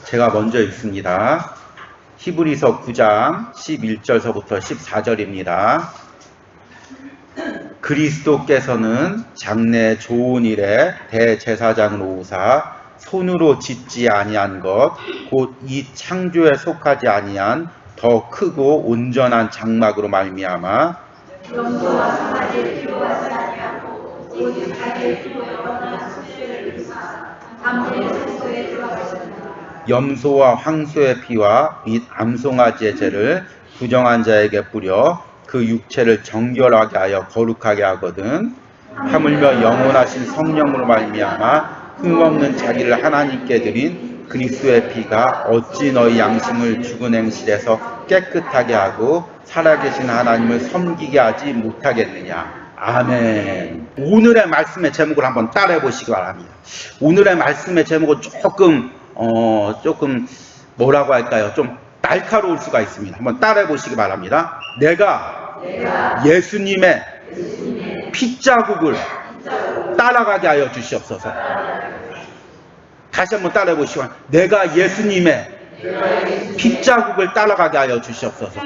제가 먼저 읽습니다. 히브리서 9장 11절서부터 14절입니다. 그리스도께서는 장래 좋은 일에 대제사장으로 오사 손으로 짓지 아니한 것 곧 이 창조에 속하지 아니한 더 크고 온전한 장막으로 말미암아 염소와 상하를 필요하지 아니하고 오직 자기의 피로 영원한 속죄를 위하사 담대히 성소에 들어가셨느니라. 염소와 황소의 피와 및 암송아지의 죄를 부정한 자에게 뿌려 그 육체를 정결하게 하여 거룩하게 하거든 하물며 영원하신 성령으로 말미암아 흠없는 자기를 하나님께 드린 그리스도의 피가 어찌 너희 양심을 죽은 행실에서 깨끗하게 하고 살아계신 하나님을 섬기게 하지 못하겠느냐. 아멘. 오늘의 말씀의 제목을 한번 따라해 보시기 바랍니다. 오늘의 말씀의 제목은 조금 뭐라고 할까요? 좀 날카로울 수가 있습니다. 한번 따라해 보시기 바랍니다. 내가 예수님의 핏자국을 따라가게 하여 주시옵소서. 다시 한번 따라해 보시고, 내가 예수님의 핏자국을 따라가게 하여 주시옵소서.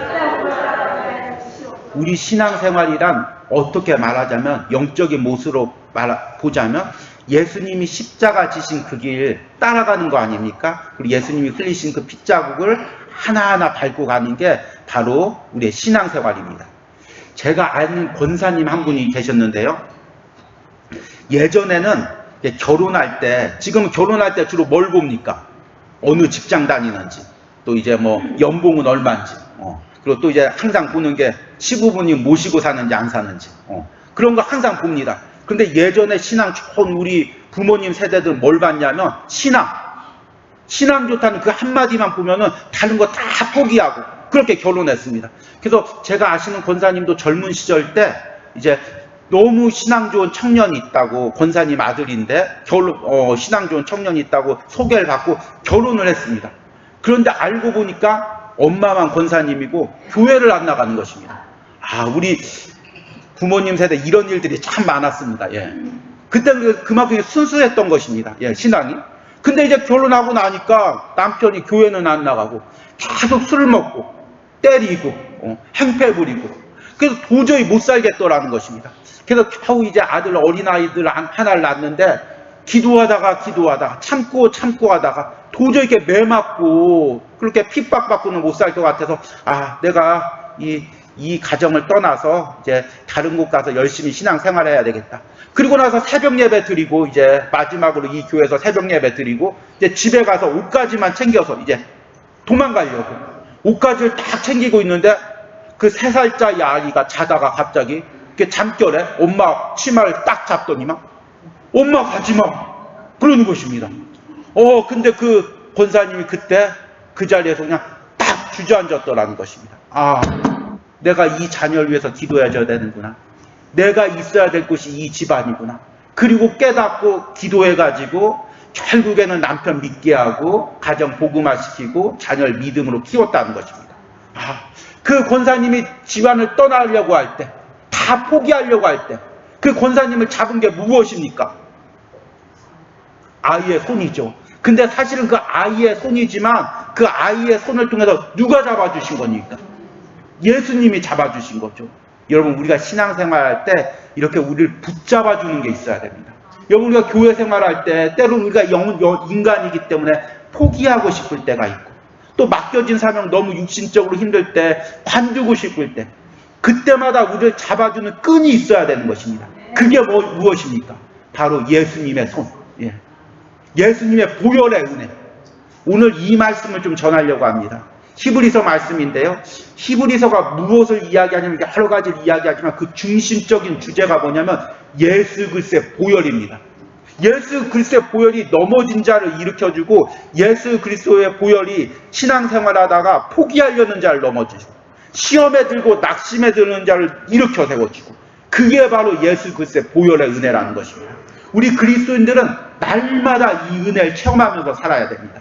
우리 신앙생활이란 어떻게 말하자면, 영적인 모습으로 보자면 예수님이 십자가 지신 그 길 따라가는 거 아닙니까? 그리고 예수님이 흘리신 그 핏자국을 하나하나 밟고 가는 게 바로 우리의 신앙생활입니다. 제가 아는 권사님 한 분이 계셨는데요. 예전에는 결혼할 때, 지금 결혼할 때 주로 뭘 봅니까? 어느 직장 다니는지, 또 이제 뭐 연봉은 얼마인지, 그리고 또 이제 항상 보는 게 시부모님 모시고 사는지 안 사는지, 그런 거 항상 봅니다. 근데 예전에 신앙 좋은 우리 부모님 세대들 뭘 봤냐면 신앙 좋다는 그 한마디만 보면은 다른 거 다 포기하고 그렇게 결혼했습니다. 그래서 제가 아시는 권사님도 젊은 시절 때 이제 너무 신앙 좋은 청년이 있다고, 권사님 아들인데 신앙 좋은 청년이 있다고 소개를 받고 결혼을 했습니다. 그런데 알고 보니까 엄마만 권사님이고 교회를 안 나가는 것입니다. 우리 부모님 세대 이런 일들이 참 많았습니다. 예. 그때는 그만큼 순수했던 것입니다. 예, 신앙이. 근데 이제 결혼하고 나니까 남편이 교회는 안 나가고 계속 술을 먹고 때리고 행패 부리고, 그래서 도저히 못 살겠더라는 것입니다. 그래서 겨우 이제 어린아이들 하나를 낳았는데 기도하다가 참고 하다가 도저히 이렇게 매 맞고 그렇게 핍박받고는 못 살 것 같아서 내가 이 가정을 떠나서 이제 다른 곳 가서 열심히 신앙생활해야 되겠다. 그리고 나서 새벽 예배 드리고, 이제 마지막으로 이 교회에서 새벽 예배 드리고 이제 집에 가서 옷가지만 챙겨서 이제 도망가려고 옷가지를 딱 챙기고 있는데 그 3살짜리 아이가 자다가 갑자기 이렇게 잠결에 엄마 치마를 딱 잡더니만 엄마 가지마 그러는 것입니다. 근데 그 권사님이 그때 그 자리에서 그냥 딱 주저앉았더라는 것입니다. 내가 이 자녀를 위해서 기도해줘야 되는구나. 내가 있어야 될 곳이 이 집안이구나. 그리고 깨닫고 기도해가지고 결국에는 남편 믿게 하고 가정 복음화시키고 자녀를 믿음으로 키웠다는 것입니다. 그 권사님이 집안을 떠나려고 할 때, 다 포기하려고 할 때 그 권사님을 잡은 게 무엇입니까? 아이의 손이죠. 근데 사실은 그 아이의 손이지만 그 아이의 손을 통해서 누가 잡아주신 겁니까? 예수님이 잡아주신 거죠. 여러분, 우리가 신앙생활할 때 이렇게 우리를 붙잡아주는 게 있어야 됩니다. 여러분, 우리가 교회 생활할 때 때로는 우리가 인간이기 때문에 포기하고 싶을 때가 있고, 또 맡겨진 사명 너무 육신적으로 힘들 때, 관두고 싶을 때, 그때마다 우리를 잡아주는 끈이 있어야 되는 것입니다. 그게 무엇입니까? 바로 예수님의 손, 예수님의 보혈의 은혜. 오늘 이 말씀을 좀 전하려고 합니다. 히브리서 말씀인데요. 히브리서가 무엇을 이야기하냐면 여러 가지를 이야기하지만 그 중심적인 주제가 뭐냐면 예수 그리스도의 보혈입니다. 예수 그리스도의 보혈이 넘어진 자를 일으켜주고, 예수 그리스도의 보혈이 신앙생활하다가 포기하려는 자를 넘어지고, 시험에 들고 낙심에 드는 자를 일으켜 세워주고, 그게 바로 예수 그리스도의 보혈의 은혜라는 것입니다. 우리 그리스도인들은 날마다 이 은혜를 체험하면서 살아야 됩니다.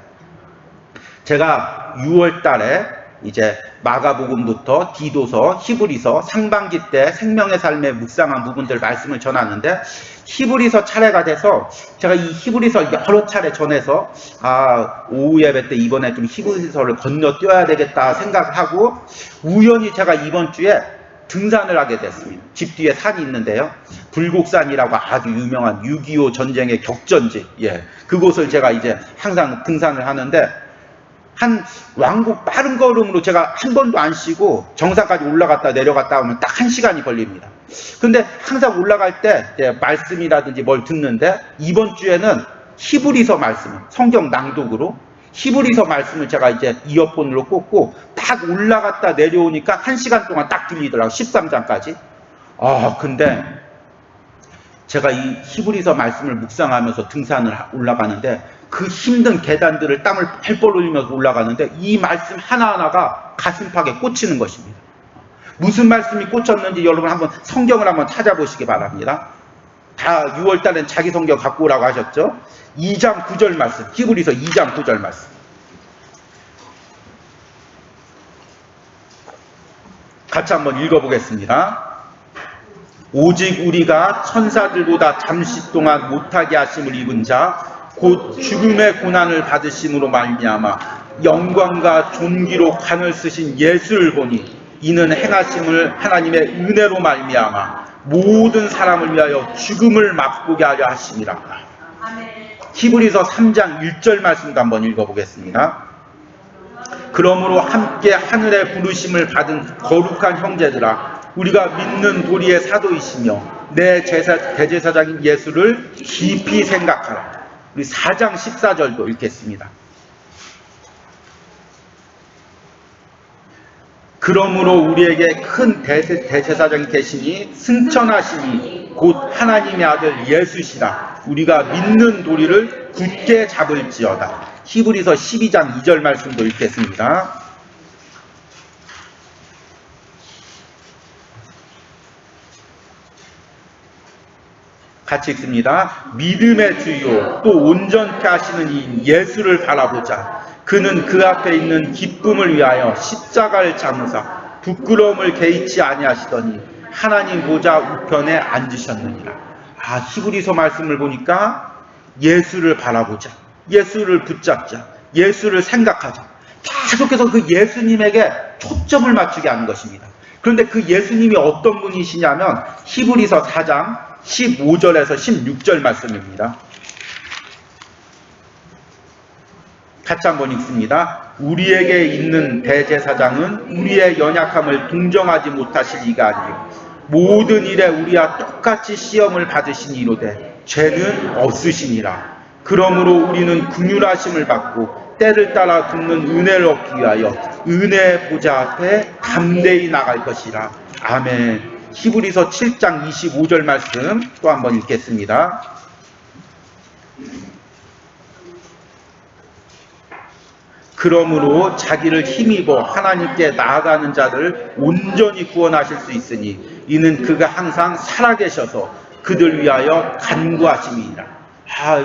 제가 6월 달에 이제 마가복음부터 디도서, 히브리서 상반기 때 생명의 삶에 묵상한 부분들 말씀을 전하는데, 히브리서 차례가 돼서 제가 이 히브리서 여러 차례 전해서 오후 예배 때 이번에 좀 히브리서를 건너뛰어야 되겠다 생각하고 우연히 제가 이번 주에 등산을 하게 됐습니다. 집 뒤에 산이 있는데요, 불곡산이라고 아주 유명한 6.25 전쟁의 격전지, 그곳을 제가 이제 항상 등산을 하는데, 한 왕복 빠른 걸음으로 제가 한 번도 안 쉬고 정상까지 올라갔다 내려갔다 하면 딱 1시간이 걸립니다. 근데 항상 올라갈 때 이제 말씀이라든지 뭘 듣는데, 이번 주에는 히브리서 말씀, 성경 낭독으로 히브리서 말씀을 제가 이제 이어폰으로 꽂고 딱 올라갔다 내려오니까 1시간 동안 딱 들리더라고요. 13장까지. 근데 제가 이 히브리서 말씀을 묵상하면서 등산을 올라가는데, 그 힘든 계단들을 땀을 펄펄 흘리면서 올라가는데 이 말씀 하나하나가 가슴팍에 꽂히는 것입니다. 무슨 말씀이 꽂혔는지 여러분 한번 성경을 한번 찾아보시기 바랍니다. 다 6월 달엔 자기 성경 갖고 오라고 하셨죠? 2장 9절 말씀, 히브리서 2장 9절 말씀. 같이 한번 읽어보겠습니다. 오직 우리가 천사들보다 잠시 동안 못하게 하심을 입은 자 곧 죽음의 고난을 받으심으로 말미암아 영광과 존귀로 관을 쓰신 예수를 보니 이는 행하심을 하나님의 은혜로 말미암아 모든 사람을 위하여 죽음을 맛보게 하려 하심이라. 히브리서 3장 1절 말씀도 한번 읽어보겠습니다. 그러므로 함께 하늘의 부르심을 받은 거룩한 형제들아, 우리가 믿는 도리의 사도이시며 내 대제사장인 예수를 깊이 생각하라. 우리 4장 14절도 읽겠습니다. 그러므로 우리에게 큰 대제사장이 계시니 승천하시니 곧 하나님의 아들 예수시라. 우리가 믿는 도리를 굳게 잡을지어다. 히브리서 12장 2절 말씀도 읽겠습니다. 같이 읽습니다. 믿음의 주요 또 온전케 하시는 이 예수를 바라보자. 그는 그 앞에 있는 기쁨을 위하여 십자가를 참으사 부끄러움을 개의치 아니하시더니 하나님 보좌 우편에 앉으셨느니라. 히브리서 말씀을 보니까 예수를 바라보자, 예수를 붙잡자, 예수를 생각하자. 계속해서 그 예수님에게 초점을 맞추게 하는 것입니다. 그런데 그 예수님이 어떤 분이시냐면 히브리서 4장 15절에서 16절 말씀입니다. 같이 한번 읽습니다. 우리에게 있는 대제사장은 우리의 연약함을 동정하지 못하실 이가 아니요 모든 일에 우리와 똑같이 시험을 받으신 이로되 죄는 없으시니라. 그러므로 우리는 긍휼하심을 받고 때를 따라 굽는 은혜를 얻기 위하여 은혜의 보좌 앞에 담대히 나갈 것이라. 아멘. 히브리서 7장 25절 말씀 또 한번 읽겠습니다. 그러므로 자기를 힘입어 하나님께 나아가는 자를 온전히 구원하실 수 있으니 이는 그가 항상 살아계셔서 그들 위하여 간구하심이니라.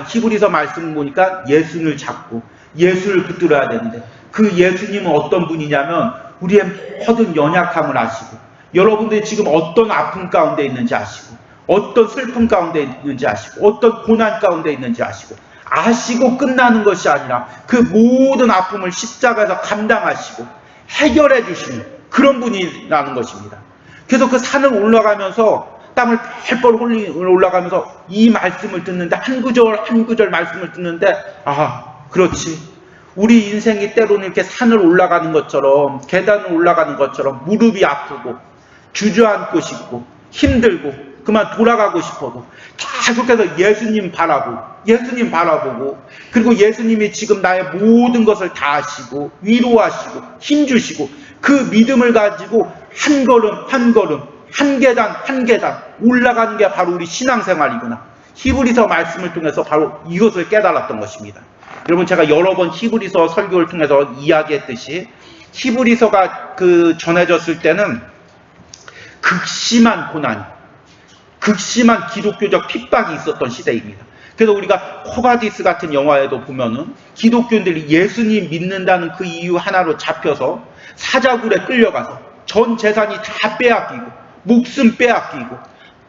히브리서 말씀 보니까 예수를 잡고 예수를 붙들어야 되는데, 그 예수님은 어떤 분이냐면 우리의 모든 연약함을 아시고, 여러분들이 지금 어떤 아픔 가운데 있는지 아시고, 어떤 슬픔 가운데 있는지 아시고, 어떤 고난 가운데 있는지 아시고 끝나는 것이 아니라 그 모든 아픔을 십자가에서 감당하시고 해결해 주시는 그런 분이라는 것입니다. 그래서 그 산을 올라가면서 땀을 펄펄 흘리고 올라가면서 이 말씀을 듣는데, 한 구절 한 구절 말씀을 듣는데, 그렇지, 우리 인생이 때로는 이렇게 산을 올라가는 것처럼, 계단을 올라가는 것처럼 무릎이 아프고 주저앉고 싶고 힘들고 그만 돌아가고 싶어도 계속해서 예수님 바라보고, 그리고 예수님이 지금 나의 모든 것을 다 아시고 위로하시고 힘주시고, 그 믿음을 가지고 한 걸음 한 걸음, 한 계단 한 계단 올라가는 게 바로 우리 신앙생활이구나. 히브리서 말씀을 통해서 바로 이것을 깨달았던 것입니다. 여러분, 제가 여러 번 히브리서 설교를 통해서 이야기했듯이 히브리서가 전해졌을 때는 극심한 고난, 극심한 기독교적 핍박이 있었던 시대입니다. 그래서 우리가 코바디스 같은 영화에도 보면은 기독교인들이 예수님 믿는다는 그 이유 하나로 잡혀서 사자굴에 끌려가서 전 재산이 다 빼앗기고 목숨 빼앗기고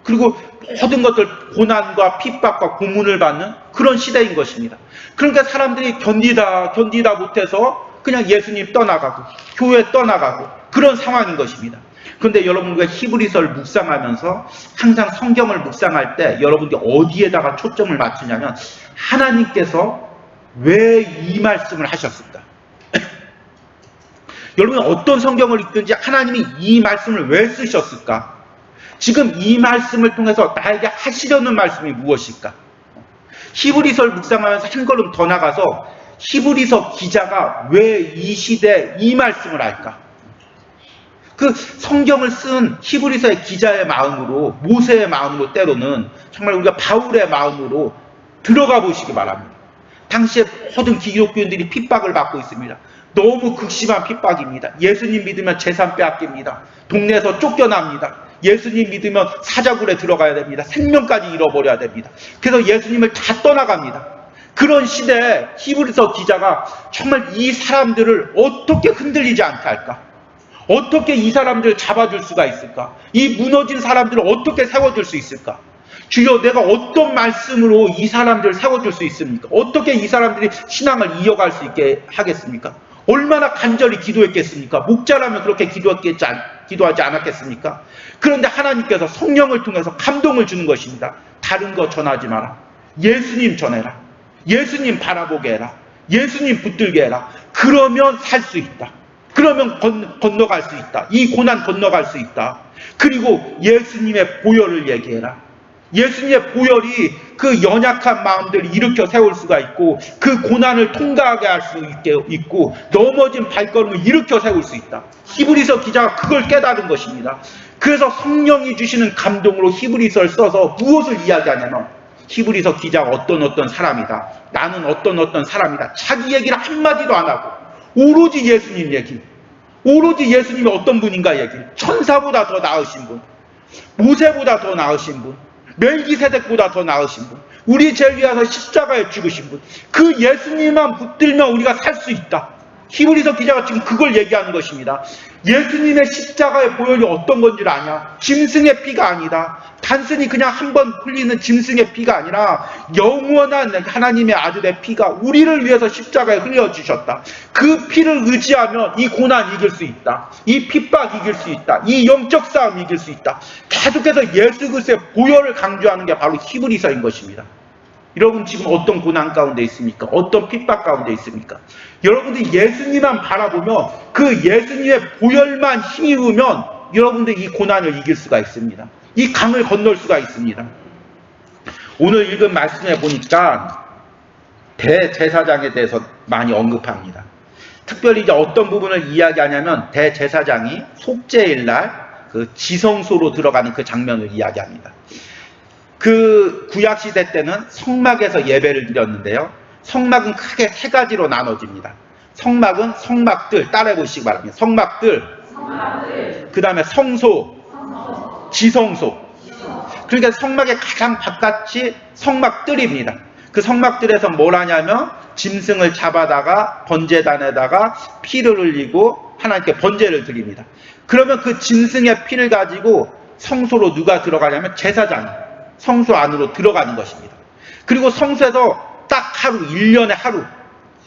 그리고 모든 것들 고난과 핍박과 고문을 받는 그런 시대인 것입니다. 그러니까 사람들이 견디다 못해서 그냥 예수님 떠나가고 교회 떠나가고 그런 상황인 것입니다. 그런데 여러분과 히브리서를 묵상하면서 항상 성경을 묵상할 때 여러분들이 어디에다가 초점을 맞추냐면 하나님께서 왜 이 말씀을 하셨을까? 여러분 어떤 성경을 읽든지 하나님이 이 말씀을 왜 쓰셨을까? 지금 이 말씀을 통해서 나에게 하시려는 말씀이 무엇일까? 히브리서를 묵상하면서 한 걸음 더 나가서 히브리서 기자가 왜 이 시대에 이 말씀을 할까? 그 성경을 쓴 히브리서의 기자의 마음으로 모세의 마음으로 때로는 정말 우리가 바울의 마음으로 들어가 보시기 바랍니다. 당시에 모든 기독교인들이 핍박을 받고 있습니다. 너무 극심한 핍박입니다. 예수님 믿으면 재산 빼앗깁니다. 동네에서 쫓겨납니다. 예수님 믿으면 사자굴에 들어가야 됩니다. 생명까지 잃어버려야 됩니다. 그래서 예수님을 다 떠나갑니다. 그런 시대에 히브리서 기자가 정말 이 사람들을 어떻게 흔들리지 않게 할까? 어떻게 이 사람들을 잡아줄 수가 있을까? 이 무너진 사람들을 어떻게 세워줄 수 있을까? 주여, 내가 어떤 말씀으로 이 사람들을 세워줄 수 있습니까? 어떻게 이 사람들이 신앙을 이어갈 수 있게 하겠습니까? 얼마나 간절히 기도했겠습니까? 목자라면 그렇게 기도하지 않았겠습니까? 그런데 하나님께서 성령을 통해서 감동을 주는 것입니다. 다른 거 전하지 마라. 예수님 전해라. 예수님 바라보게 해라. 예수님 붙들게 해라. 그러면 살 수 있다. 그러면 건너갈 수 있다. 이 고난 건너갈 수 있다. 그리고 예수님의 보혈을 얘기해라. 예수님의 보혈이 그 연약한 마음들을 일으켜 세울 수가 있고 그 고난을 통과하게 할 수 있고 넘어진 발걸음을 일으켜 세울 수 있다. 히브리서 기자가 그걸 깨달은 것입니다. 그래서 성령이 주시는 감동으로 히브리서를 써서 무엇을 이야기하냐면 히브리서 기자가 어떤 사람이다. 나는 어떤 사람이다. 자기 얘기를 한마디도 안 하고 오로지 예수님 얘기, 오로지 예수님이 어떤 분인가 얘기, 천사보다 더 나으신 분, 모세보다 더 나으신 분, 멜기세덱보다 더 나으신 분, 우리 죄를 위해서 십자가에 죽으신 분, 그 예수님만 붙들면 우리가 살 수 있다. 히브리서 기자가 지금 그걸 얘기하는 것입니다. 예수님의 십자가의 보혈이 어떤 건지를 아냐? 짐승의 피가 아니다. 단순히 그냥 한번 흘리는 짐승의 피가 아니라 영원한 하나님의 아들의 피가 우리를 위해서 십자가에 흘려주셨다. 그 피를 의지하면 이 고난 이길 수 있다. 이 핍박 이길 수 있다. 이 영적 싸움 이길 수 있다. 계속해서 예수 그리스도의 보혈을 강조하는 게 바로 히브리서인 것입니다. 여러분 지금 어떤 고난 가운데 있습니까? 어떤 핍박 가운데 있습니까? 여러분들이 예수님만 바라보면 그 예수님의 보혈만 힘입으면 여러분들이 이 고난을 이길 수가 있습니다. 이 강을 건널 수가 있습니다. 오늘 읽은 말씀에 보니까 대제사장에 대해서 많이 언급합니다. 특별히 이제 어떤 부분을 이야기하냐면 대제사장이 속죄일날 그 지성소로 들어가는 그 장면을 이야기합니다. 그 구약시대 때는 성막에서 예배를 드렸는데요. 성막은 크게 세 가지로 나눠집니다. 성막은 성막들, 따라해 보시기 바랍니다. 성막들, 그 다음에 성소, 지성소. 그러니까 성막의 가장 바깥이 성막들입니다. 그 성막들에서 뭘 하냐면 짐승을 잡아다가 번제단에다가 피를 흘리고 하나님께 번제를 드립니다. 그러면 그 짐승의 피를 가지고 성소로 누가 들어가냐면 제사장이 성소 안으로 들어가는 것입니다. 그리고 성소에서 딱 하루, 1년에 하루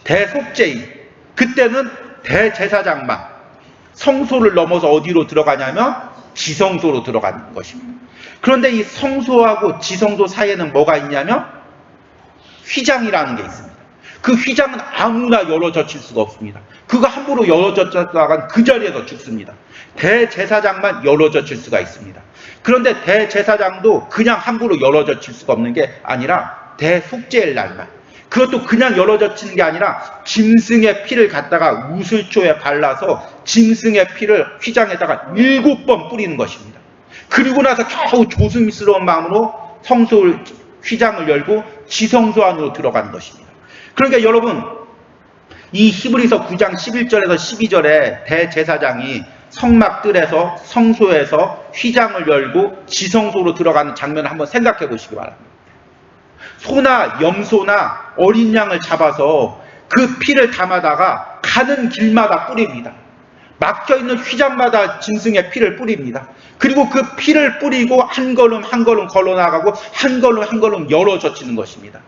대속죄일, 그때는 대제사장만 성소를 넘어서 어디로 들어가냐면 지성소로 들어가는 것입니다. 그런데 이 성소하고 지성소 사이에는 뭐가 있냐면 휘장이라는 게 있습니다. 그 휘장은 아무나 열어젖힐 수가 없습니다. 그거 함부로 열어젖혔다간 그 자리에서 죽습니다. 대제사장만 열어젖힐 수가 있습니다. 그런데 대제사장도 그냥 함부로 열어젖힐 수가 없는 게 아니라 대속죄일 날만, 그것도 그냥 열어젖히는 게 아니라 짐승의 피를 갖다가 우슬초에 발라서 짐승의 피를 휘장에다가 7번 뿌리는 것입니다. 그리고 나서 겨우 조심스러운 마음으로 성소 휘장을 열고 지성소 안으로 들어가는 것입니다. 그러니까 여러분, 이 히브리서 9장 11절에서 12절에 대제사장이 성막들에서 성소에서 휘장을 열고 지성소로 들어가는 장면을 한번 생각해 보시기 바랍니다. 소나 염소나 어린 양을 잡아서 그 피를 담아다가 가는 길마다 뿌립니다. 막혀있는 휘장마다 짐승의 피를 뿌립니다. 그리고 그 피를 뿌리고 한 걸음 한 걸음 걸어나가고 한 걸음 한 걸음 열어젖히는 것입니다.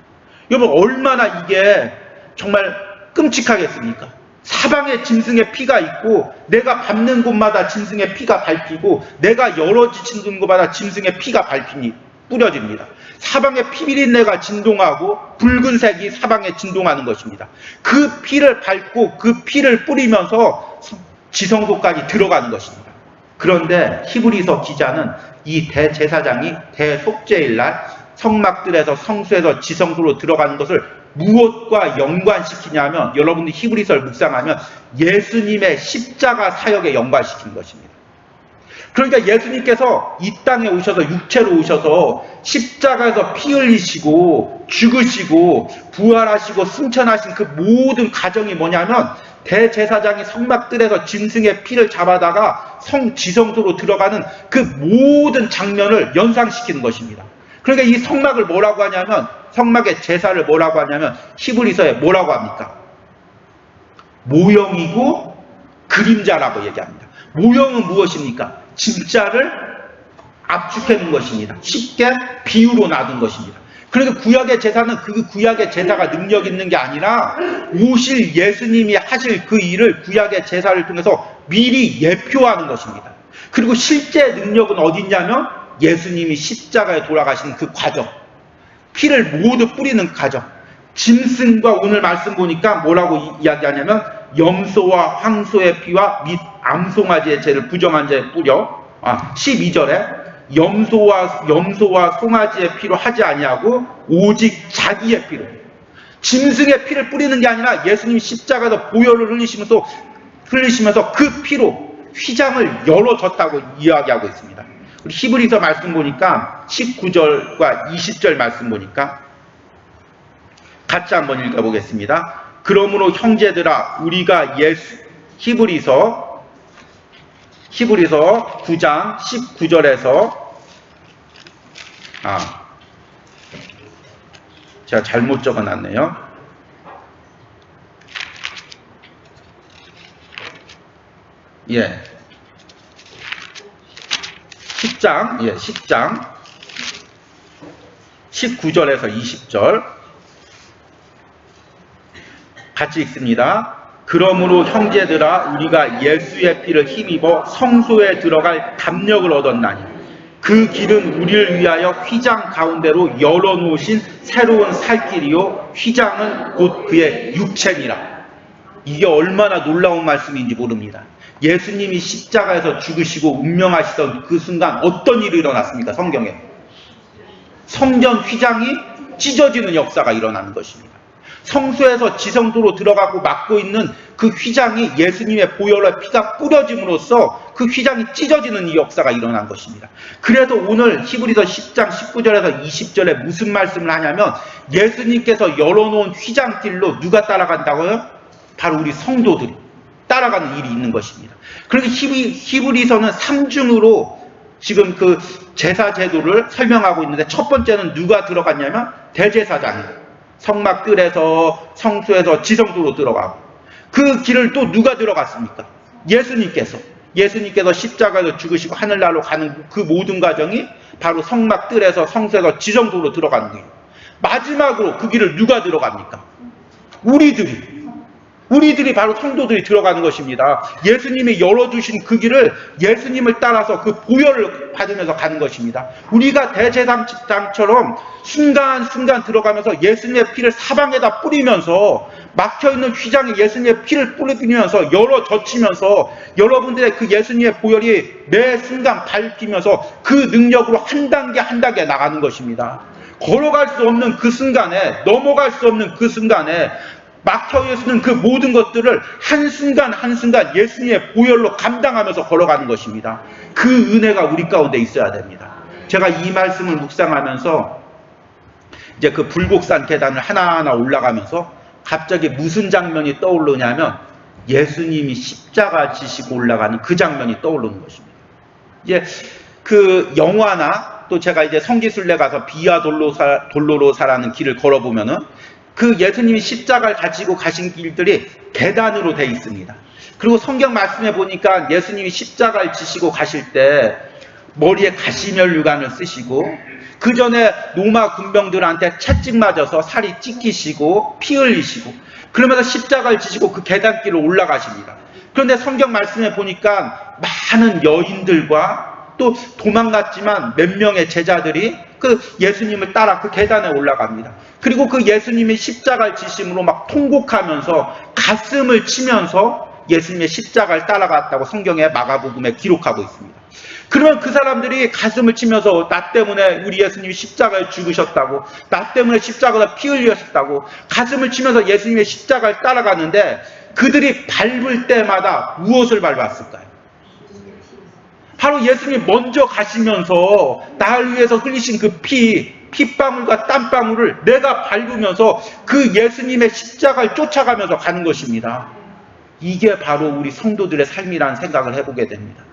여러분, 얼마나 이게 정말 끔찍하겠습니까? 사방에 짐승의 피가 있고 내가 밟는 곳마다 짐승의 피가 밟히고 내가 열어지치는 곳마다 짐승의 피가 뿌려집니다. 사방에 피비린내가 진동하고 붉은색이 사방에 진동하는 것입니다. 그 피를 밟고 그 피를 뿌리면서 지성소까지 들어가는 것입니다. 그런데 히브리서 기자는 이 대제사장이 대속죄일 날 성막들에서 성소에서 지성소로 들어가는 것을 무엇과 연관시키냐면, 여러분들이 히브리서를 묵상하면 예수님의 십자가 사역에 연관시키는 것입니다. 그러니까 예수님께서 이 땅에 오셔서 육체로 오셔서 십자가에서 피 흘리시고 죽으시고 부활하시고 승천하신 그 모든 과정이 뭐냐면, 대제사장이 성막들에서 짐승의 피를 잡아다가 지성소로 들어가는 그 모든 장면을 연상시키는 것입니다. 그러니까 이 성막을 뭐라고 하냐면, 성막의 제사를 뭐라고 하냐면 히브리서에 뭐라고 합니까? 모형이고 그림자라고 얘기합니다. 모형은 무엇입니까? 진짜를 압축해 놓은 것입니다. 쉽게 비유로 놔둔 것입니다. 그러니까 구약의 제사는 그 구약의 제사가 능력 있는 게 아니라 오실 예수님이 하실 그 일을 구약의 제사를 통해서 미리 예표하는 것입니다. 그리고 실제 능력은 어디 있냐면 예수님이 십자가에 돌아가시는 그 과정, 피를 모두 뿌리는 과정, 짐승과 오늘 말씀 보니까 뭐라고 이야기하냐면 염소와 황소의 피와 및 암송아지의 죄를 부정한 자에 뿌려 12절에 염소와 송아지의 피로 하지 아니하고 오직 자기의 피로, 짐승의 피를 뿌리는 게 아니라 예수님이 십자가에서 보혈을 흘리시면서 그 피로 휘장을 열어줬다고 이야기하고 있습니다. 우리 히브리서 말씀 보니까 19절과 20절 말씀 보니까 같이 한번 읽어보겠습니다. 그러므로 형제들아, 우리가 히브리서 9장 19절에서 제가 잘못 적어놨네요. 예. 10장 19절에서 20절 같이 읽습니다. 그러므로 형제들아, 우리가 예수의 피를 힘입어 성소에 들어갈 담력을 얻었나니 그 길은 우리를 위하여 휘장 가운데로 열어놓으신 새로운 살길이요 휘장은 곧 그의 육체니라. 이게 얼마나 놀라운 말씀인지 모릅니다. 예수님이 십자가에서 죽으시고 운명하시던 그 순간 어떤 일이 일어났습니까? 성경에 성전 휘장이 찢어지는 역사가 일어나는 것입니다. 성소에서 지성소로 들어가고 막고 있는 그 휘장이 예수님의 보혈의 피가 뿌려짐으로써 그 휘장이 찢어지는 이 역사가 일어난 것입니다. 그래서 오늘 히브리서 10장 19절에서 20절에 무슨 말씀을 하냐면 예수님께서 열어놓은 휘장길로 누가 따라간다고요? 바로 우리 성도들이 따라가는 일이 있는 것입니다. 그러니까 히브리서는 3중으로 지금 그 제사 제도를 설명하고 있는데, 첫 번째는 누가 들어갔냐면 대제사장이에요. 성막들에서 성소에서 지성소로 들어가고, 그 길을 또 누가 들어갔습니까? 예수님께서 십자가에서 죽으시고 하늘나라로 가는 그 모든 과정이 바로 성막들에서 성소에서 지성소로 들어가는 거예요. 마지막으로 그 길을 누가 들어갑니까? 우리들이 바로 성도들이 들어가는 것입니다. 예수님이 열어주신 그 길을 예수님을 따라서 그 보혈을 받으면서 가는 것입니다. 우리가 대제사장처럼 순간순간 들어가면서 예수님의 피를 사방에다 뿌리면서 막혀있는 휘장에 예수님의 피를 뿌리면서 열어젖히면서 여러분들의 그 예수님의 보혈이 매 순간 밟히면서 그 능력으로 한 단계 한 단계 나가는 것입니다. 걸어갈 수 없는 그 순간에, 넘어갈 수 없는 그 순간에 막혀있는 그 모든 것들을 한순간 한순간 예수님의 보혈로 감당하면서 걸어가는 것입니다. 그 은혜가 우리 가운데 있어야 됩니다. 제가 이 말씀을 묵상하면서 이제 그 불곡산 계단을 하나하나 올라가면서 갑자기 무슨 장면이 떠오르냐면 예수님이 십자가 지시고 올라가는 그 장면이 떠오르는 것입니다. 이제 그 영화나 또 제가 이제 성기순례 가서 비아 돌로로사라는 길을 걸어보면은 그 예수님이 십자가를 가지고 가신 길들이 계단으로 돼 있습니다. 그리고 성경 말씀에 보니까 예수님이 십자가를 지시고 가실 때 머리에 가시면류관을 쓰시고 그 전에 로마 군병들한테 채찍 맞아서 살이 찢기시고 피 흘리시고 그러면서 십자가를 지시고 그 계단길을 올라가십니다. 그런데 성경 말씀에 보니까 많은 여인들과 또 도망갔지만 몇 명의 제자들이 그 예수님을 따라 그 계단에 올라갑니다. 그리고 그 예수님의 십자가를 지심으로 막 통곡하면서 가슴을 치면서 예수님의 십자가를 따라갔다고 성경의 마가복음에 기록하고 있습니다. 그러면 그 사람들이 가슴을 치면서 나 때문에 우리 예수님이 십자가에 죽으셨다고, 나 때문에 십자가에 피 흘리셨다고 가슴을 치면서 예수님의 십자가를 따라가는데 그들이 밟을 때마다 무엇을 밟았을까요? 바로 예수님이 먼저 가시면서 나를 위해서 흘리신 그 핏방울과 땀방울을 내가 밟으면서 그 예수님의 십자가를 쫓아가면서 가는 것입니다. 이게 바로 우리 성도들의 삶이라는 생각을 해보게 됩니다.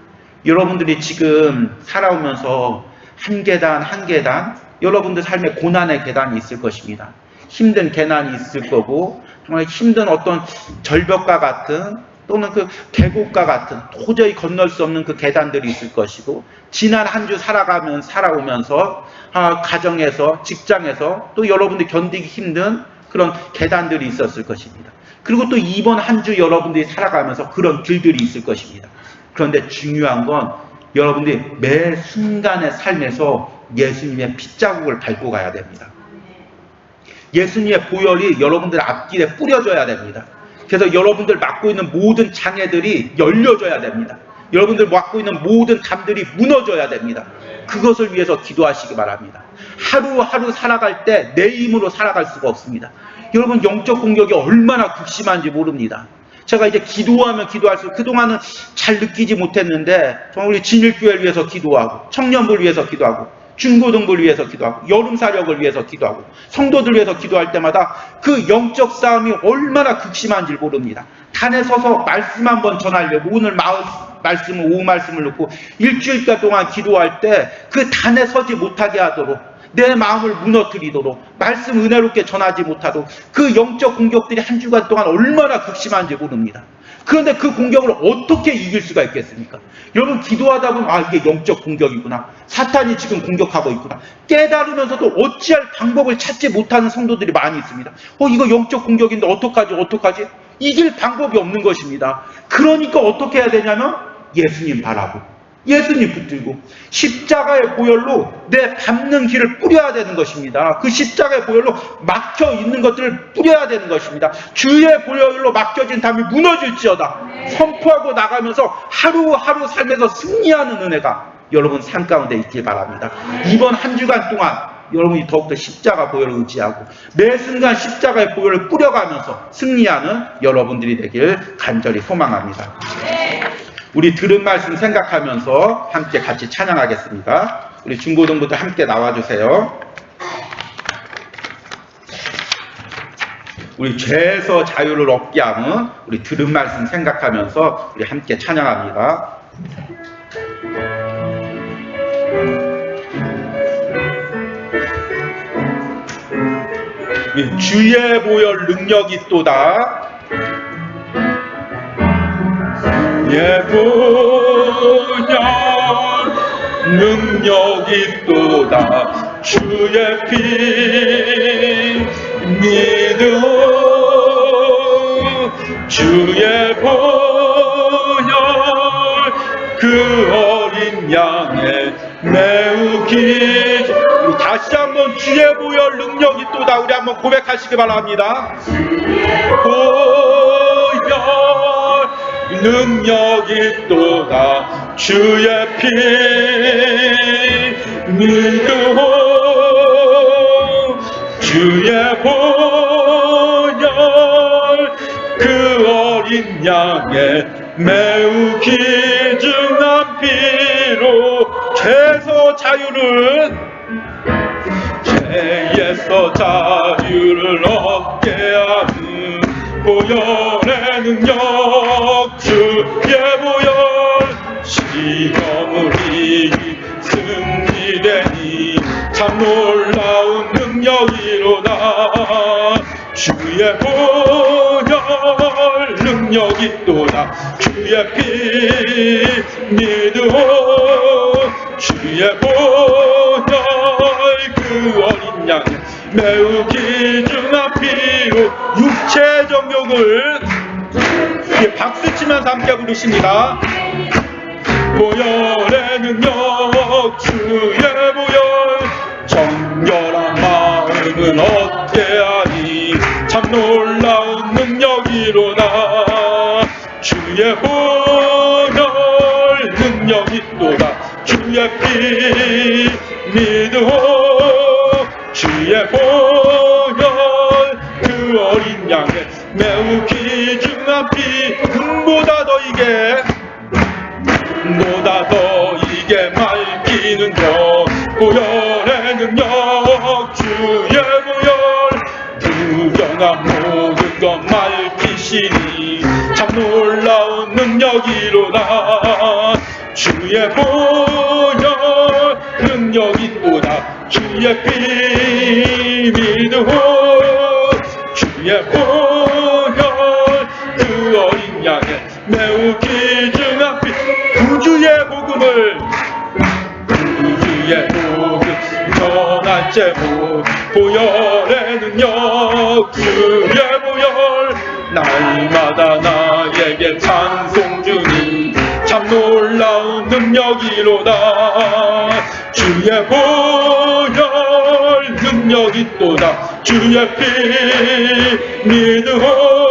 여러분들이 지금 살아오면서 한 계단 한 계단 여러분들 삶에 고난의 계단이 있을 것입니다. 힘든 계단이 있을 거고 정말 힘든 어떤 절벽과 같은 또는 그 계곡과 같은 도저히 건널 수 없는 그 계단들이 있을 것이고 지난 한 주 살아오면서 가정에서 직장에서 또 여러분들이 견디기 힘든 그런 계단들이 있었을 것입니다. 그리고 또 이번 한 주 여러분들이 살아가면서 그런 길들이 있을 것입니다. 그런데 중요한 건 여러분들이 매 순간의 삶에서 예수님의 핏자국을 밟고 가야 됩니다. 예수님의 보혈이 여러분들 앞길에 뿌려져야 됩니다. 그래서 여러분들 맡고 있는 모든 장애들이 열려져야 됩니다. 여러분들 맡고 있는 모든 담들이 무너져야 됩니다. 그것을 위해서 기도하시기 바랍니다. 하루하루 살아갈 때 내 힘으로 살아갈 수가 없습니다. 여러분 영적 공격이 얼마나 극심한지 모릅니다. 제가 이제 기도하면 기도할수록 그동안은 잘 느끼지 못했는데 정말 우리 진일교회를 위해서 기도하고 청년부를 위해서 기도하고 중고등부를 위해서 기도하고 여름사역을 위해서 기도하고 성도들 위해서 기도할 때마다 그 영적 싸움이 얼마나 극심한지 모릅니다. 단에 서서 말씀 한번 전하려고 오늘 말씀을 오후 말씀을 놓고 일주일간 동안 기도할 때 그 단에 서지 못하게 하도록 내 마음을 무너뜨리도록 말씀 은혜롭게 전하지 못하도록 그 영적 공격들이 한 주간 동안 얼마나 극심한지 모릅니다. 그런데 그 공격을 어떻게 이길 수가 있겠습니까? 여러분 기도하다 보면 이게 영적 공격이구나. 사탄이 지금 공격하고 있구나. 깨달으면서도 어찌할 방법을 찾지 못하는 성도들이 많이 있습니다. 이거 영적 공격인데 어떡하지? 이길 방법이 없는 것입니다. 그러니까 어떻게 해야 되냐면 예수님 바라고 예수님 붙들고 십자가의 보혈로 내 밟는 길을 뿌려야 되는 것입니다. 그 십자가의 보혈로 막혀 있는 것들을 뿌려야 되는 것입니다. 주의 보혈로 막혀진 담이 무너질지어다. 선포하고 나가면서 하루하루 삶에서 승리하는 은혜가 여러분 삶 가운데 있길 바랍니다. 이번 한 주간 동안 여러분이 더욱더 십자가 보혈을 의지하고 매 순간 십자가의 보혈을 뿌려가면서 승리하는 여러분들이 되길 간절히 소망합니다. 우리 들은 말씀 생각하면서 함께 같이 찬양하겠습니다. 우리 중고등부들 함께 나와주세요. 우리 죄에서 자유를 얻게 하는 우리 들은 말씀 생각하면서 우리 함께 찬양합니다. 주의 보혈 능력이 있도다. 주의 보혈 능력이 있도다. 주의 피 믿음 주의 보혈 그 어린 양의 매우 기 다시 한번 주의 보혈 능력이 있도다. 우리 한번 고백하시기 바랍니다. 보혈 능력이 있도다. 주의 피 믿음 주의 보혈 그 어린 양의 매우 기증한 피로 죄에서 자유를 얻게 하는 보혈의 능력 주의 보혈 시험을 이기 승리되니 참 놀라운 능력 능력이로다. 주의 보혈 능력이 있도다. 주의 피 믿으오. 주의 보혈 그 어린 양 매우 귀중한 피로 육체적 욕을 박수치면서 함께 부르십니다. 보혈의 능력 주의 보혈 정결한 마음은 어때하니 참 놀라운 능력이로다. 주의 보혈 능력이 있도다. 주의 피 믿으오. 주의 보혈 그 어린 양의 매우 귀중한 피 보다 더 이게 맑히는 것 보혈의 능력 주의 보혈 불경한 모든 것 맑히시니 참 놀라운 능력이로다. 주의 보혈 능력이 있도다. 주의 피 믿으오. 주의 보혈 그 어린 양의 매우 귀중한 피 구주의 복음 전할 제목 보혈의 능력 주의 보혈 날마다 나에게 찬송 주니 참 놀라운 능력이로다. 주의 보혈 능력이 있도다. 주의 피 믿으오.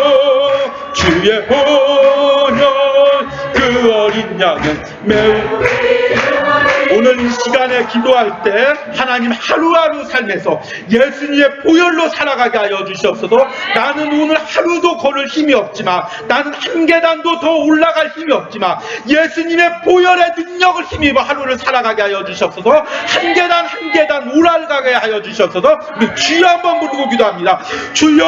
주의 보혈 그 어린 양은 매우 오늘 이 시간에 기도할 때 하나님 하루하루 삶에서 예수님의 보혈로 살아가게 하여 주시옵소서. 나는 오늘 하루도 걸을 힘이 없지만 나는 한 계단도 더 올라갈 힘이 없지만 예수님의 보혈의 능력을 힘입어 하루를 살아가게 하여 주시옵소서. 한 계단 한 계단 올라가게 하여 주시옵소서. 우리 주여 한번 부르고 기도합니다. 주여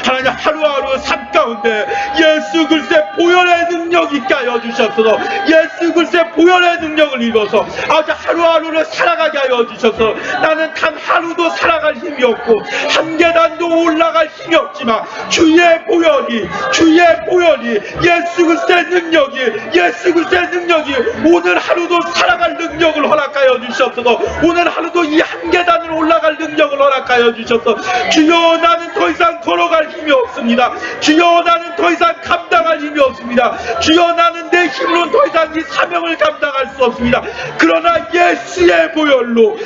하나님 하루하루 삶 가운데 예수 그리스도의 보혈의 능력 있게 하여 주시옵소서. 예수 그리스도의 보혈의 능력을 입어서 아주 하루하루를 살아가게 하여 주셔서 나는 단 하루도 살아갈 힘이 없고 한 계단도 올라갈 힘이 없지만 주의 보혈이 예수 그리스도의 능력이 예수 그리스도의 능력이 오늘 하루도 살아갈 능력을 허락하여 주시옵소서. 오늘 하루도 이 한 계단을 올라갈 능력을 허락하여 주셔서 주여 나는 더 이상 걸어갈 힘이 없습니다. 주여 나는 더 이상 감당할 힘이 없습니다. 주여 나는 내 힘으로 더 이상 이 사명을 감당할 수 없습니다. 그러나 예수의 보혈로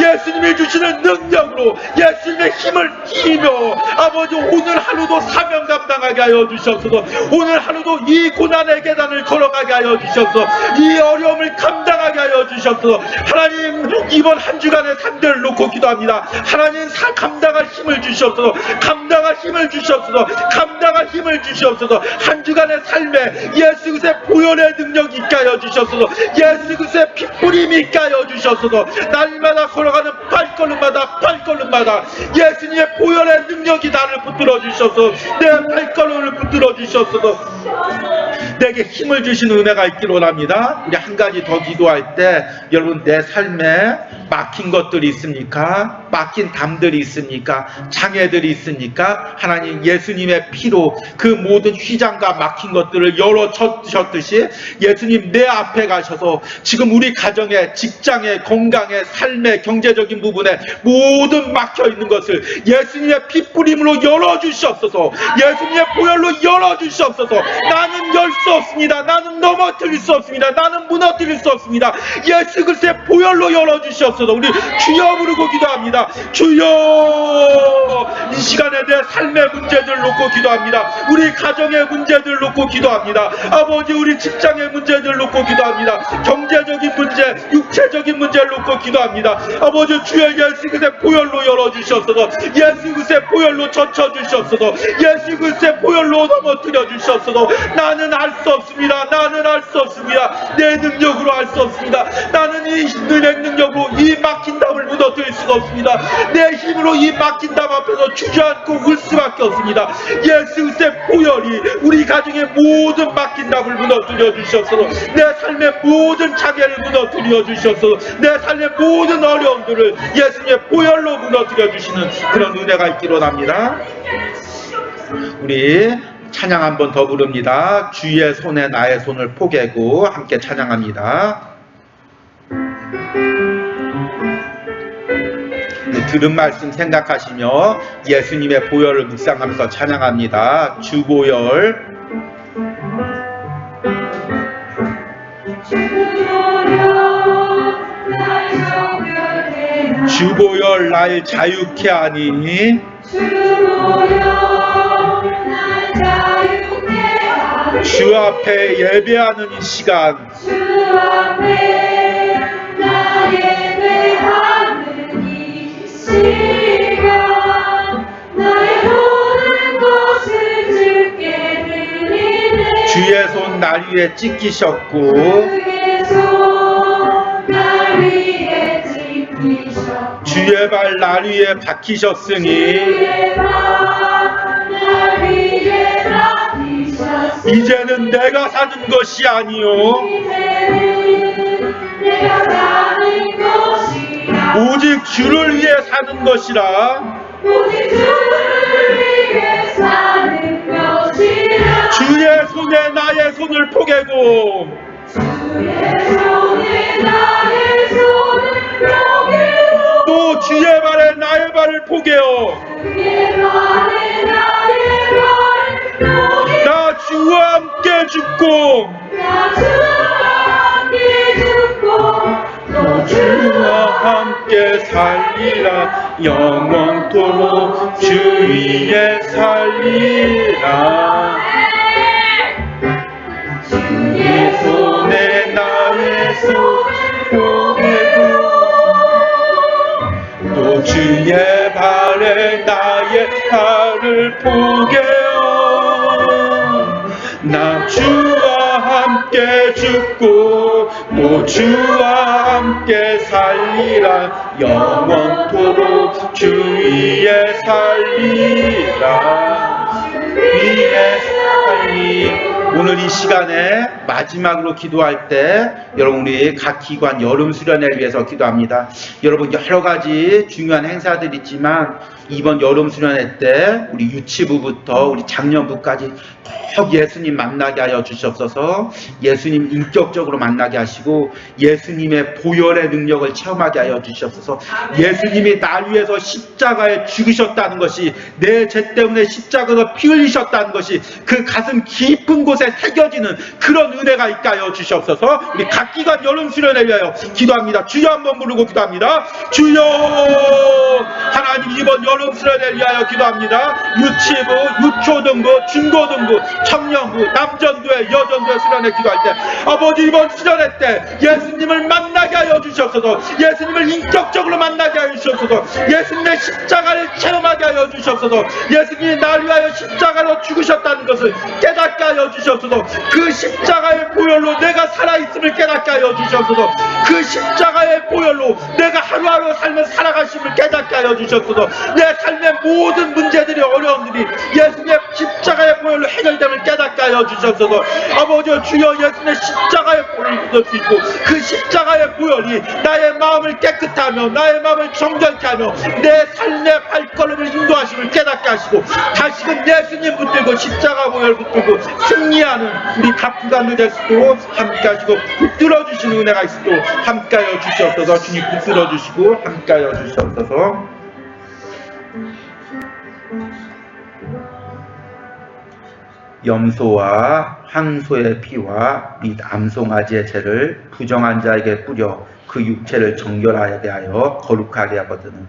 예수님이 주시는 능력으로 예수님의 힘을 힘입어 아버지 오늘 하루도 사명 감당하게 하여 주셔서 오늘 하루도 이 고난의 계단을 걸어가게 하여 주셔서 이 어려움을 감당하게 하여 주셔서 하나님 이번 한 주간의 삶들을 놓고 기도합니다. 하나님 감당할 힘을 주시옵소서. 감당할 힘을 주시옵소서. 한 주간의 삶에 예수 그리스도의 보혈의 능력이 있게 하여 주시옵소서. 예수 그리스도의 핏뿌림이 있게 하여 주시옵소서. 날마다 걸어가는 발걸음마다 예수님의 보혈의 능력이 나를 붙들어 주셔서 내 발걸음을 붙들어 주셔서 내게 힘을 주시는 은혜가 있기를 원합니다. 우리 한 가지 더 기도할 때 여러분 내 삶에 막힌 것들이 있습니까? 막힌 담들이 있습니까? 장애들이 있습니까? 하나님 예수님의 피로 그 모든 휘장과 막힌 것들을 열어주셨듯이 예수님 내 앞에 가셔서 지금 우리 가정에 직장에 건강에 삶에 경제적인 부분에 모든 막혀있는 것을 예수님의 핏뿌림으로 열어주시옵소서. 예수님의 보혈로 열어주시옵소서. 나는 열 수 없습니다. 나는 넘어뜨릴 수 없습니다. 나는 무너뜨릴 수 없습니다. 예수 그리스도의 보혈로 열어주시옵소서. 우리 주여 부르고 기도합니다. 주여 이 시간에 내 삶의 문제들 놓고 기도합니다. 우리 가정의 문제들 놓고 기도합니다. 아버지 우리 직장의 문제들 놓고 기도합니다. 경제적인 문제 육체적인 문제를 놓고 기도합니다. 아버지 주의 예수 그리스도의 보혈로 열어주시옵소서. 예수 그리스도의 보혈로 젖혀주시옵소서. 예수 그리스도의 보혈로 넘어뜨려 주시옵소서. 나는 알 수 없습니다. 나는 할 수 없습니다. 내 능력으로 할 수 없습니다. 나는 이 은혜 능력으로 이 막힌 담을 무너뜨릴 수가 없습니다. 내 힘으로 이 막힌 담 앞에서 주저앉고 울 수밖에 없습니다. 예수 그리스도의 보혈이 우리 가정의 모든 막힌 담을 무너뜨려 주셔서 내 삶의 모든 장애를 무너뜨려 주셔서 내 삶의 모든 어려움들을 예수님의 보혈로 무너뜨려 주시는 그런 은혜가 있기로 합니다. 우리 찬양 한 번 더 부릅니다. 주의 손에 나의 손을 포개고 함께 찬양합니다. 들은 말씀 생각하시며 예수님의 보혈을 묵상하면서 찬양합니다. 주보혈 주보혈 날 자유케 하니 주 앞에 예배하는 이 시간 주 앞에 나 예배하는 이 시간 나의 모든 것을 주께 드리네. 주의 손 날 위에 찍히셨고 주의 손 날 위에 찍히셨고 주의 발 날 위에 박히셨으니 주의 발 날 위에 박히셨으니 이제는 내가 사는 것이 아니요 이제는 내가 사는 것이라 오직 주를 위해 사는 것이라. 오직 주를 위해 사는 것이라. 주의 손에 나의 손을 포개고 주의 손에 나의 손을 포개고 또 주의 발에 나의 발을 포개어 주의 발에 나의 발을 포개고 나 주와 함께 죽고 나 주와 함께 죽고 또 주와 함께 살리라 영원토록 주 위에 살리라. 주의 손에 나의 손을 포개고 또 주의 발에 나의 발을 포개어 나 주와 함께 죽고 또 주와 함께 살리라 영원토록 주 위에 살리라. 위에 살리. 오늘 이 시간에 마지막으로 기도할 때 여러분 우리 각 기관 여름 수련회를 위해서 기도합니다. 여러분 여러 가지 중요한 행사들이 있지만 이번 여름 수련회 때 우리 유치부부터 우리 장년부까지 꼭 예수님 만나게 하여 주시옵소서. 예수님 인격적으로 만나게 하시고 예수님의 보혈의 능력을 체험하게 하여 주시옵소서. 예수님이 날 위해서 십자가에 죽으셨다는 것이 내 죄 때문에 십자가에서 피 흘리셨다는 것이 그 가슴 깊은 곳에 새겨지는 그런 은혜가 있게 하여 주시옵소서. 우리 각 기관 여름 수련회 위하여 기도합니다. 주여 한번 부르고 기도합니다. 주여. 하나님 이번 여름 수련회 위하여 기도합니다. 유치부, 유초등부, 중고등부, 청년부, 남전도회, 여전도회 수련회 기도할 때 아버지 이번 수련회 때 예수님을 만나게 하여 주시옵소서. 예수님을 인격적으로 만나게 하여 주시옵소서. 예수님의 십자가를 체험하게 하여 주시옵소서. 예수님이 날 위하여 십자가로 죽으셨다는 것을 깨닫게 하여 주시옵소서. 그 십자가의 보혈로 내가 살아있음을 깨닫게 하여 주시옵소서. 그 십자가의 보혈로 내가 하루하루 삶을 살아가심을 깨닫게 하여 주시옵소서. 내 삶의 모든 문제들이 어려움들이 예수님의 십자가의 보혈로 해결됨을 깨닫게 하여 주시옵소서. 아버지 주여 예수님의 십자가의 보혈을 믿을 수 있고 그 십자가의 보혈이 나의 마음을 깨끗하며 나의 마음을 정결케 하며 내 삶의 발걸음을 인도하심을 깨닫게 하시고 다시금 예수님 붙들고 십자가 보혈 붙들고 승리하는 우리 각 기관들 될 수도 함께 하시고 붙들어 주시는 은혜가 있어도 함께 하여 주시옵소서. 주님 붙들어 주시고 함께 하여 주시옵소서. 염소와 황소의 피와 및 암송아지의 죄를 부정한 자에게 뿌려 그 육체를 정결하게 하여 거룩하게 하거든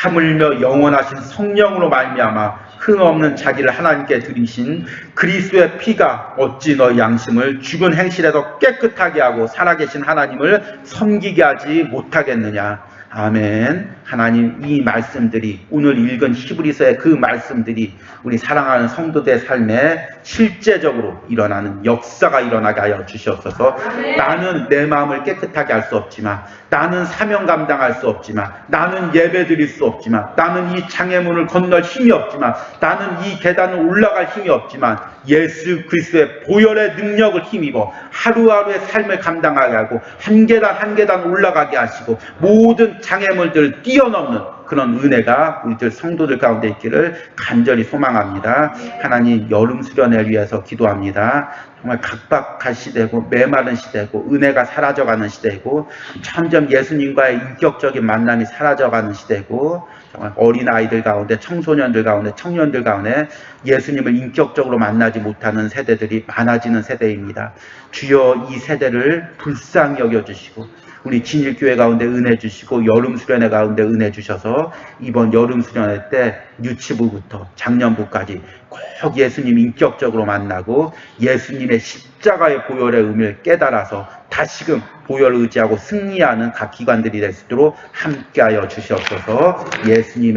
하물며 영원하신 성령으로 말미암아 흠없는 자기를 하나님께 드리신 그리스도의 피가 어찌 너희 양심을 죽은 행실에서 깨끗하게 하고 살아계신 하나님을 섬기게 하지 못하겠느냐. 아멘. 하나님, 이 말씀들이, 오늘 읽은 히브리서의 그 말씀들이 우리 사랑하는 성도들의 삶에 실제적으로 일어나는 역사가 일어나게 하여 주시옵소서. 나는 내 마음을 깨끗하게 할 수 없지만, 나는 사명 감당할 수 없지만, 나는 예배 드릴 수 없지만, 나는 이 장애문을 건널 힘이 없지만, 나는 이 계단을 올라갈 힘이 없지만, 예수 그리스도의 보혈의 능력을 힘입어 하루하루의 삶을 감당하게 하고 한 계단 한 계단 올라가게 하시고 모든 장애물들을 뛰어넘는 그런 은혜가 우리들 성도들 가운데 있기를 간절히 소망합니다. 하나님, 여름 수련회를 위해서 기도합니다. 정말 각박한 시대고 메마른 시대고 은혜가 사라져가는 시대고 점점 예수님과의 인격적인 만남이 사라져가는 시대고 정말 어린아이들 가운데, 청소년들 가운데, 청년들 가운데 예수님을 인격적으로 만나지 못하는 세대들이 많아지는 세대입니다. 주여, 이 세대를 불쌍히 여겨주시고 우리 진일교회 가운데 은혜 주시고 여름 수련회 가운데 은혜 주셔서 이번 여름 수련회 때 유치부부터 작년부까지 꼭 예수님 인격적으로 만나고 예수님의 십자가의 보혈의 의미를 깨달아서 다시금 보혈을 의지하고 승리하는 각 기관들이 될 수 있도록 함께하여 주시옵소서. 예수님의